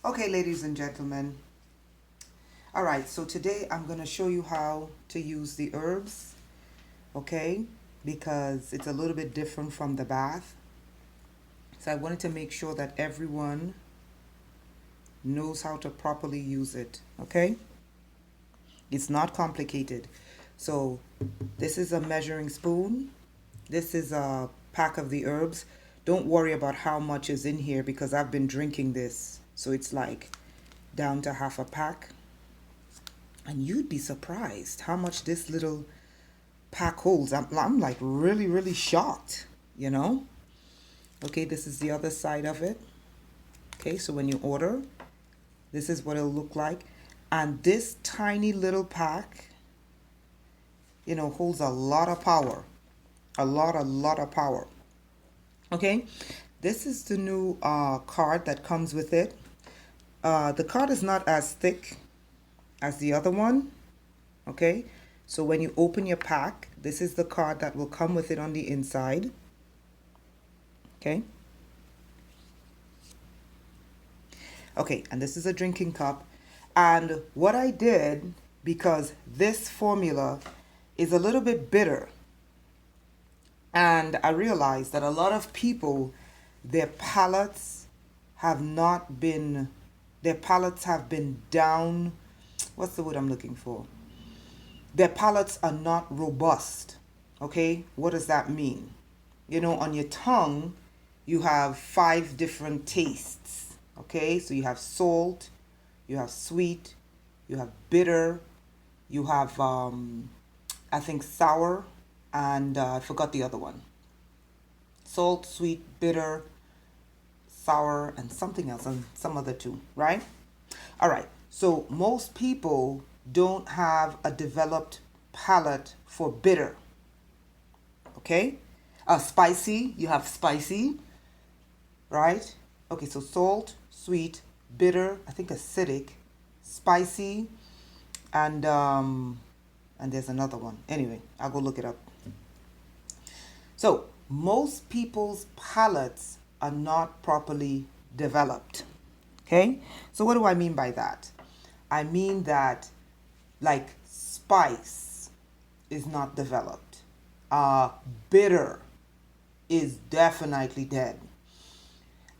Okay, ladies and gentlemen. All right, so today I'm going to show you how to use the herbs, okay? Because it's a little bit different from the bath. So I wanted to make sure that everyone knows how to properly use it, okay? It's not complicated. So this is a measuring spoon. This is a pack of the herbs. Don't worry about how much is in here because I've been drinking this. So it's like down to half a pack. And you'd be surprised how much this little pack holds. I'm like really shocked, you know? Okay, this is the other side of it. Okay, so when you order, this is what it'll look like. And this tiny little pack, holds a lot of power. A lot of power. Okay, this is the new card that comes with it. The card is not as thick as the other one. Okay, so when you open your pack, this is the card that will come with it on the inside. Okay. Okay, and this is a drinking cup. And what I did, because this formula is a little bit bitter, and I realized that a lot of people, their palates have been down. What's the word I'm looking for? Their palates are not robust. Okay, what does that mean? On your tongue, you have 5 different tastes. Okay, so you have salt, you have sweet, you have bitter, you have, I think, sour, and I forgot the other one. Salt, sweet, bitter, sour, and something else, and some other two, right? All right, so most people don't have a developed palate for bitter. Okay? Spicy, you have spicy, right? Okay, so salt, sweet, bitter, I think acidic, spicy, and there's another one. Anyway, I'll go look it up. So most people's palates are not properly developed. Okay, so what do I mean by that? I mean that, like, spice is not developed. Bitter is definitely dead.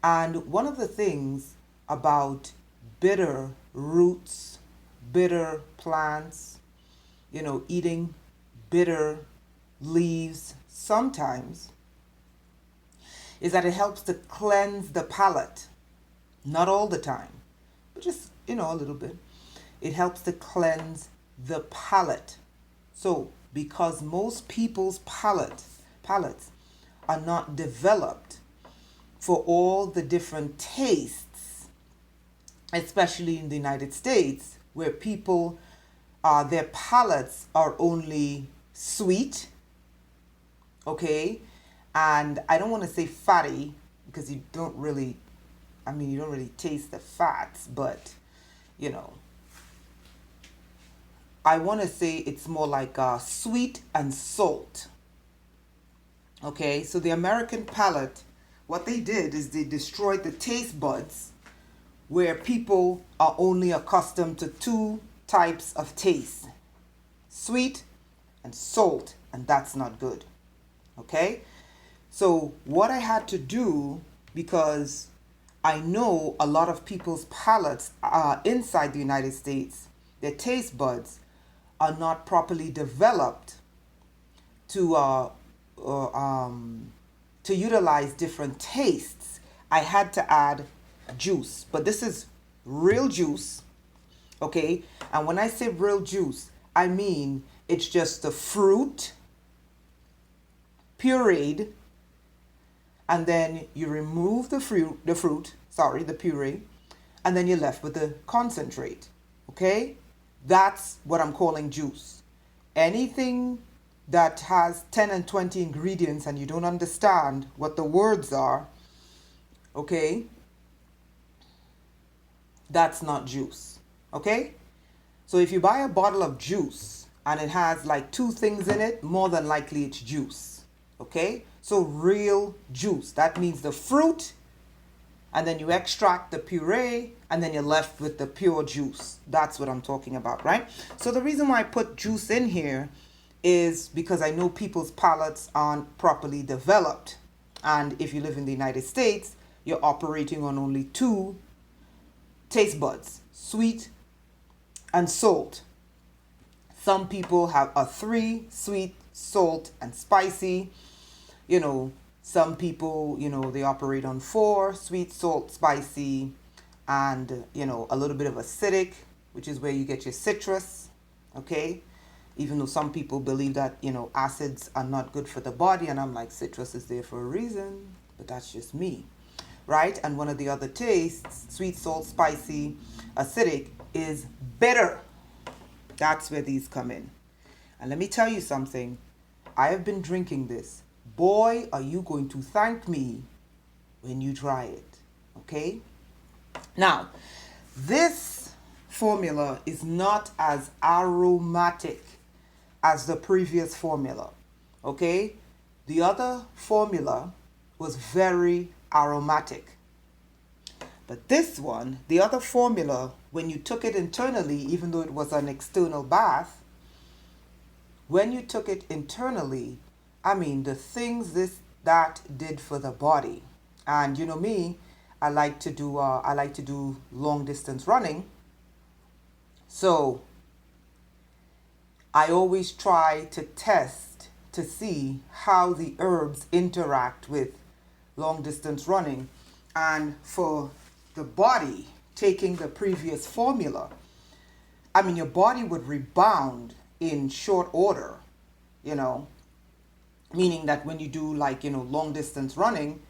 And one of the things about bitter roots, bitter plants, eating bitter leaves sometimes, is that it helps to cleanse the palate. Not all the time, but just, a little bit. It helps to cleanse the palate. So, because most people's palates are not developed for all the different tastes, especially in the United States, where people, their palates are only sweet, okay? And I don't want to say fatty, because you don't really taste the fats, but, I want to say it's more like sweet and salt. Okay, so the American palate, what they did is they destroyed the taste buds, where people are only accustomed to 2 types of taste: sweet and salt, and that's not good. Okay, so what I had to do, because I know a lot of people's palates inside the United States, their taste buds are not properly developed to utilize different tastes. I had to add juice, but this is real juice, okay? And when I say real juice, I mean it's just the fruit pureed, and then you remove the puree, and then you're left with the concentrate, okay? That's what I'm calling juice. Anything that has 10 and 20 ingredients and you don't understand what the words are, okay, that's not juice, okay? So if you buy a bottle of juice and it has like 2 things in it, more than likely it's juice, okay? So real juice, that means the fruit and then you extract the puree, and then you're left with the pure juice. That's what I'm talking about, right? So the reason why I put juice in here is because I know people's palates aren't properly developed. And if you live in the United States, you're operating on only two taste buds, sweet and salt. Some people have a three, sweet, salt, and spicy. Some people, they operate on four, sweet, salt, spicy, and, a little bit of acidic, which is where you get your citrus, okay? Even though some people believe that, acids are not good for the body, and I'm like, citrus is there for a reason, but that's just me, right? And one of the other tastes, sweet, salt, spicy, acidic, is bitter. That's where these come in. And let me tell you something. I have been drinking this. Boy, are you going to thank me when you try it, okay? Now, this formula is not as aromatic as the previous formula, okay? The other formula was very aromatic. But this one, the other formula, when you took it internally, even though it was an external bath, when you took it internally, the things that did for the body. And me, I like to do long distance running. So I always try to test to see how the herbs interact with long distance running. And for the body, taking the previous formula, your body would rebound in short order, meaning that when you do long distance running,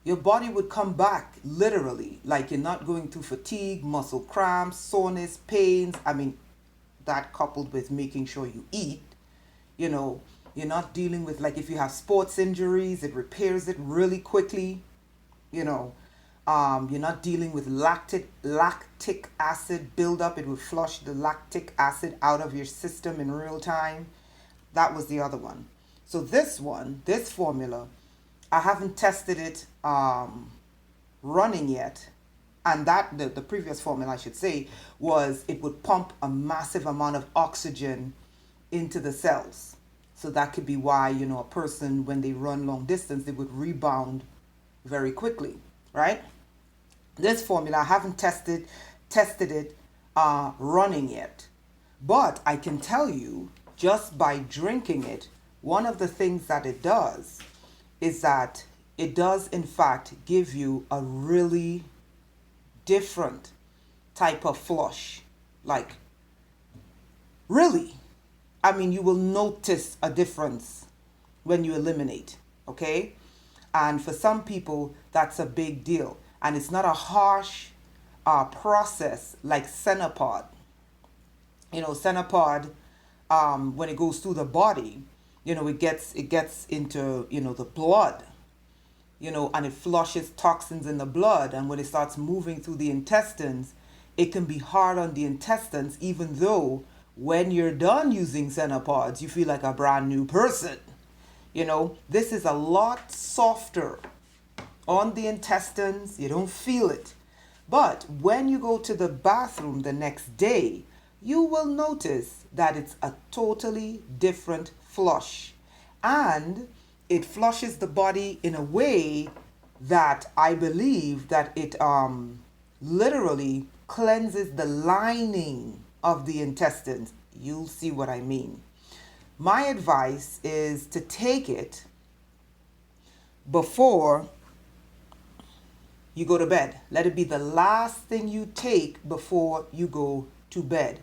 your body would come back literally, like you're not going through fatigue, muscle cramps, soreness, pains. That coupled with making sure you eat, you're not dealing with, like, if you have sports injuries, it repairs it really quickly. You're not dealing with lactic acid buildup. It would flush the lactic acid out of your system in real time. That was the other one. So this formula, I haven't tested it running yet. And that the previous formula, I should say, was it would pump a massive amount of oxygen into the cells. So that could be why, a person, when they run long distance, they would rebound very quickly, right? This formula, I haven't tested it running yet. But I can tell you, just by drinking it, one of the things that it does is that it does, in fact, give you a really different type of flush. Like, really. You will notice a difference when you eliminate, okay? And for some people, that's a big deal. And it's not a harsh process like Cenapod. Cenapod, when it goes through the body, it gets into, the blood, and it flushes toxins in the blood. And when it starts moving through the intestines, it can be hard on the intestines, even though when you're done using Cenapods, you feel like a brand new person. This is a lot softer on the intestines. You don't feel it. But when you go to the bathroom the next day, you will notice that it's a totally different flush. And it flushes the body in a way that I believe that it literally cleanses the lining of the intestines. You'll see what I mean. My advice is to take it before you go to bed. Let it be the last thing you take before you go to bed.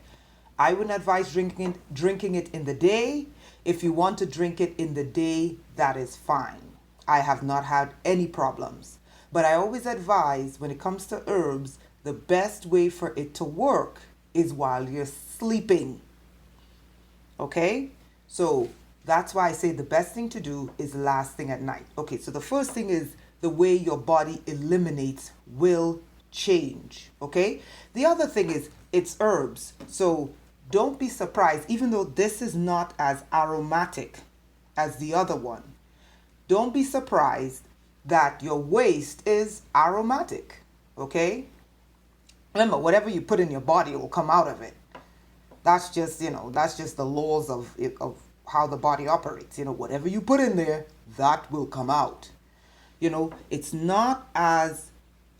I wouldn't advise drinking it in the day. If you want to drink it in the day, that is fine. I have not had any problems. But I always advise, when it comes to herbs, the best way for it to work is while you're sleeping. Okay? So that's why I say the best thing to do is last thing at night. Okay, so the first thing is the way your body eliminates will change. Okay? The other thing is it's herbs. So don't be surprised, even though this is not as aromatic as the other one. Don't be surprised that your waste is aromatic, okay? Remember, whatever you put in your body will come out of it. That's just, that's just the laws of how the body operates. Whatever you put in there, that will come out. It's not as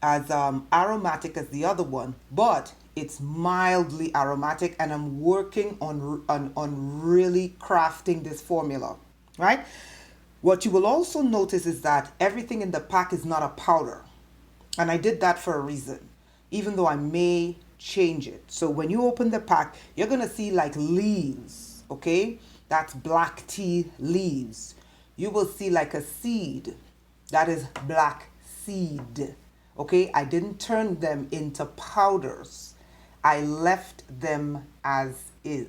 aromatic as the other one, but it's mildly aromatic, and I'm working on really crafting this formula, right? What you will also notice is that everything in the pack is not a powder, and I did that for a reason, even though I may change it. So when you open the pack, you're gonna see like leaves, okay? That's black tea leaves. You will see like a seed. That is black seed, okay? I didn't turn them into powders. I left them as is,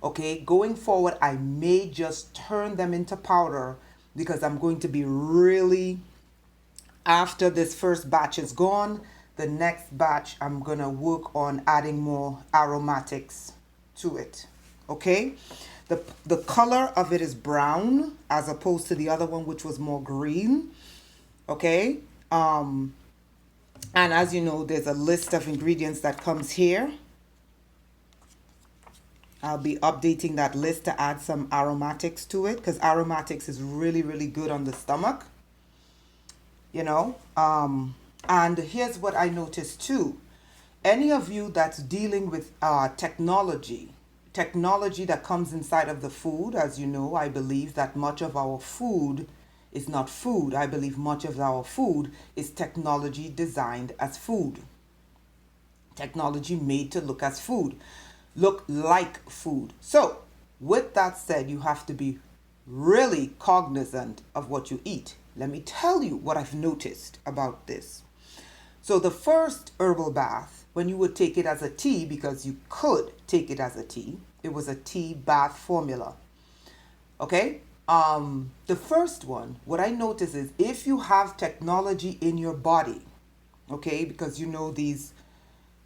okay? Going forward, I may just turn them into powder because I'm going to be really, after this first batch is gone, the next batch, I'm going to work on adding more aromatics to it, okay? The color of it is brown as opposed to the other one, which was more green, okay? And as you know, there's a list of ingredients that comes here. I'll be updating that list to add some aromatics to it because aromatics is really, really good on the stomach, And here's what I noticed too. Any of you that's dealing with technology that comes inside of the food, as you know, I believe that much of our food is not food. I believe much of our food is technology designed as food. Technology made to look as food, look like food. So with that said, you have to be really cognizant of what you eat. Let me tell you what I've noticed about this. So the first herbal bath, when you would take it as a tea, because you could take it as a tea, it was a tea bath formula. Okay? The first one, what I notice is if you have technology in your body, okay, because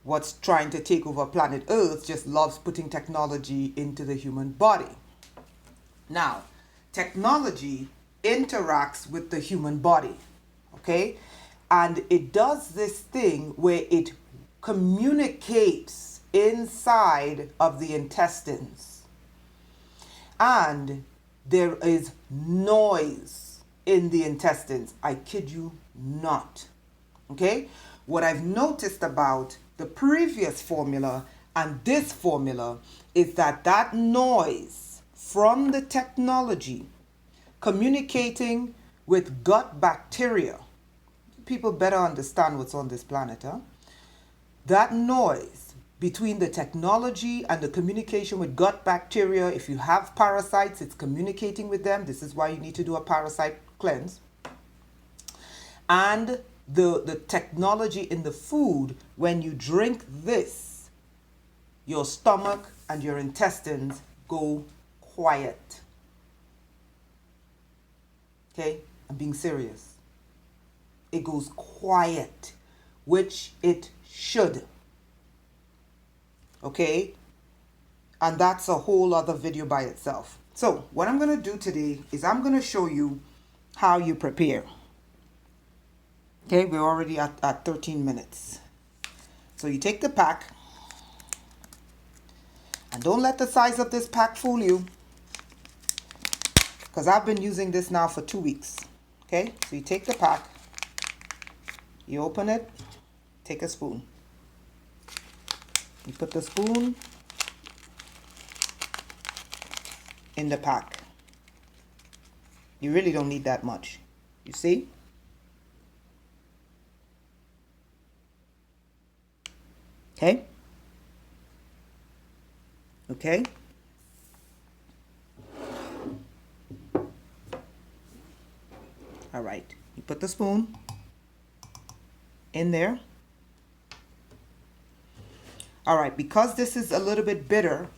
what's trying to take over planet Earth just loves putting technology into the human body. Now, technology interacts with the human body, okay? And it does this thing where it communicates inside of the intestines. And there is noise in the intestines. I kid you not. Okay? What I've noticed about the previous formula and this formula is that noise from the technology communicating with gut bacteria. People better understand what's on this planet, huh? That noise between the technology and the communication with gut bacteria, if you have parasites, it's communicating with them. This is why you need to do a parasite cleanse. And the technology in the food, when you drink this, your stomach and your intestines go quiet. Okay? I'm being serious. It goes quiet, which it should. Okay? And that's a whole other video by itself. So what I'm going to do today is I'm going to show you how you prepare. Okay, we're already at 13 minutes. So you take the pack. And don't let the size of this pack fool you. Because I've been using this now for 2 weeks. Okay, so you take the pack. You open it. Take a spoon. You put the spoon in the pack. You really don't need that much. You see? Okay? Okay? All right. You put the spoon in there. All right, because this is a little bit bitter,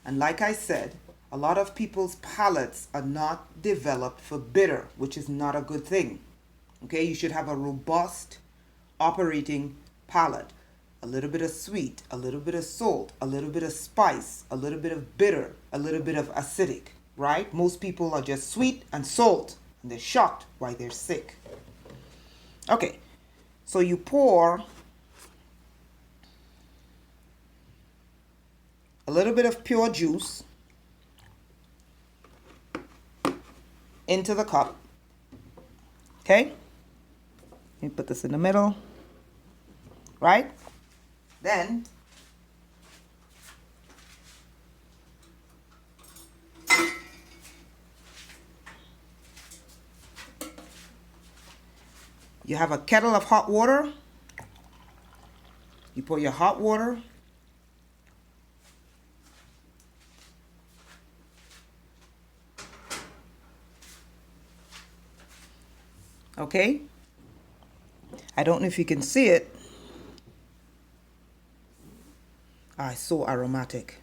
and like I said, a lot of people's palates are not developed for bitter, which is not a good thing. Okay, you should have a robust operating palate. A little bit of sweet, a little bit of salt, a little bit of spice, a little bit of bitter, a little bit of acidic, right? Most people are just sweet and salt, and they're shocked why they're sick. Okay, so you pour a little bit of pure juice into the cup. Okay, you put this in the middle, right? Then you have a kettle of hot water. You pour your hot water. Okay, I don't know if you can see it. Ah, it's so aromatic,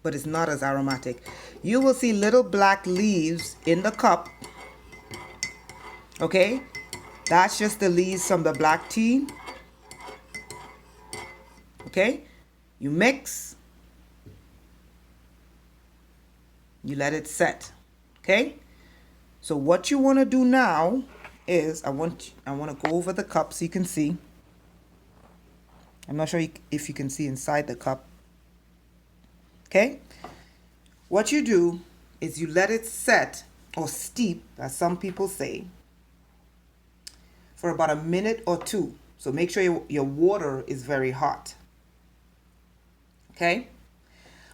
but it's not as aromatic. You will see little black leaves in the cup. Okay, that's just the leaves from the black tea. Okay, you mix, you let it set. Okay, so what you want to do now is I want to go over the cup so you can see. I'm not sure if you can see inside the cup. Okay, what you do is you let it set, or steep as some people say, for about a minute or two. So make sure your water is very hot. Okay,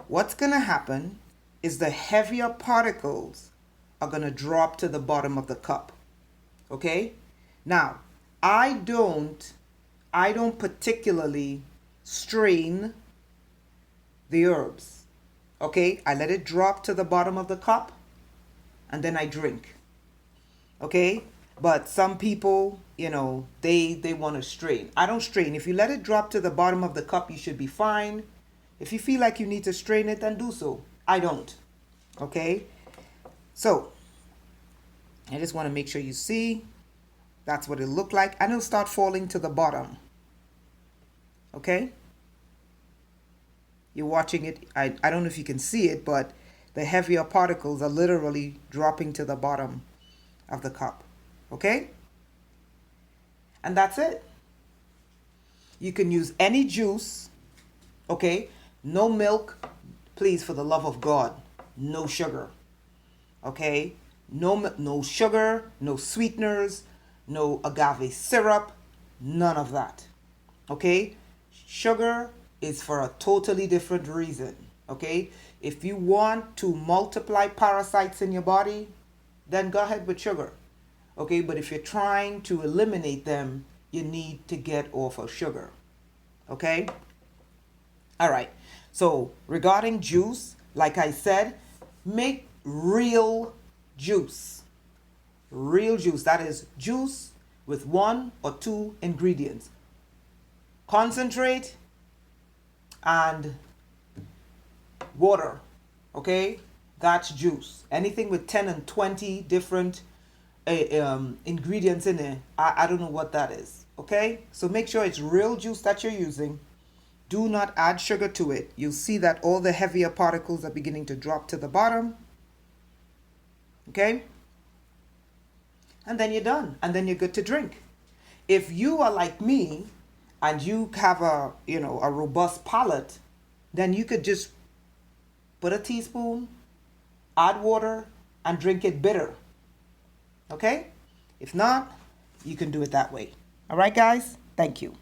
what's going to happen is the heavier particles are going to drop to the bottom of the cup. Okay, now I don't particularly strain the herbs. Okay, I let it drop to the bottom of the cup and then I drink. Okay, but some people, they want to strain. I don't strain. If you let it drop to the bottom of the cup, you should be fine. If you feel like you need to strain it, then do so. I don't. Okay, so I just want to make sure you see. That's what it looked like. And it'll start falling to the bottom. Okay? You're watching it. I don't know if you can see it, but the heavier particles are literally dropping to the bottom of the cup. Okay? And that's it. You can use any juice. Okay? No milk. Please, for the love of God. No sugar. Okay? No sugar, no sweeteners, no agave syrup, none of that. Okay? Sugar is for a totally different reason. Okay? If you want to multiply parasites in your body, then go ahead with sugar. Okay? But if you're trying to eliminate them, you need to get off of sugar. Okay? All right. So regarding juice, like I said, make real juice. Real juice. That is juice with 1 or 2 ingredients. Concentrate and water. Okay? That's juice. Anything with 10 and 20 different ingredients in it, I don't know what that is. Okay? So make sure it's real juice that you're using. Do not add sugar to it. You'll see that all the heavier particles are beginning to drop to the bottom. Okay? And then you're done. And then you're good to drink. If you are like me and you have a robust palate, then you could just put a teaspoon, add water, and drink it bitter. Okay? If not, you can do it that way. All right, guys? Thank you.